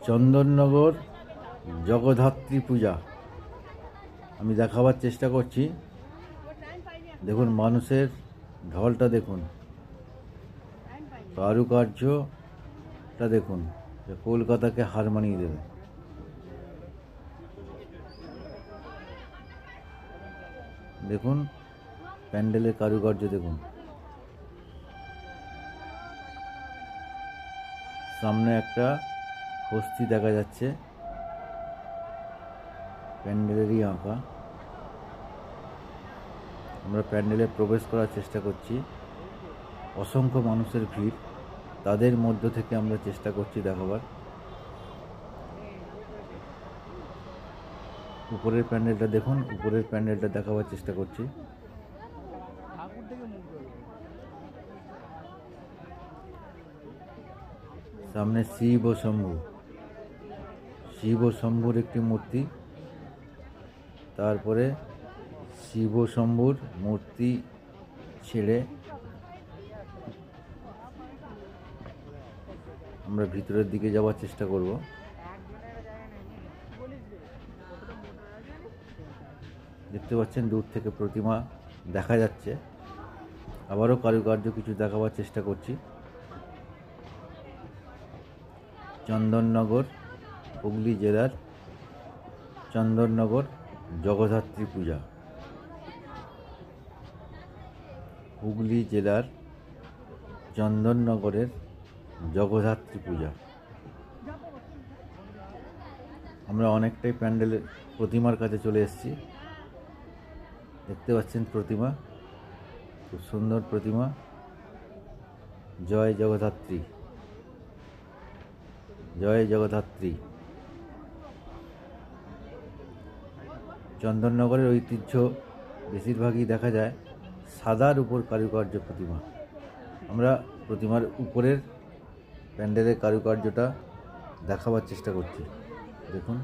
চন্দননগর জগদ্ধাত্রী পূজা আমি দেখাবার চেষ্টা করছি। দেখুন মানুষের ঢলটা দেখুন, কারুকার্যটা দেখুন, কলকাতাকে হার মানিয়ে দেবে। দেখুন প্যান্ডেলের কারুকার্য দেখুন, সামনে একটা হস্তি দেখা যাচ্ছে, প্যান্ডেলেরই আঁকা। আমরা প্যান্ডেলে প্রবেশ করার চেষ্টা করছি, অসংখ্য মানুষের ভিড়, তাদের মধ্য থেকে আমরা চেষ্টা করছি দেখাবার। উপরের প্যান্ডেলটা দেখুন, উপরের প্যান্ডেলটা দেখাবার চেষ্টা করছি। সামনে শিব ও শম্ভু, শিব ও শম্ভুর একটি মূর্তি, তারপরে শিব ও শম্ভুর মূর্তি ছেড়ে আমরা ভিতরের দিকে যাওয়ার চেষ্টা করব। দেখতে পাচ্ছেন দূর থেকে প্রতিমা দেখা যাচ্ছে, আবারও কারুকার্য কিছু দেখাবার চেষ্টা করছি। চন্দননগর, হুগলি জেলার চন্দননগর জগদ্ধাত্রী পূজা, হুগলি জেলার চন্দননগরের জগদ্ধাত্রী পূজা। আমরা অনেকটাই প্যান্ডেলের প্রতিমার কাছে চলে এসেছি। দেখতে পাচ্ছেন প্রতিমা, খুব সুন্দর প্রতিমা। জয় জগদ্ধাত্রী, জয় জগদ্ধাত্রী। চন্দননগরের ঐতিহ্য বেশিরভাগই দেখা যায় সাদার উপর কারুকার্য প্রতিমা। আমরা প্রতিমার উপরের প্যান্ডেলের কারুকার্যটা দেখাবার চেষ্টা করছি। দেখুন।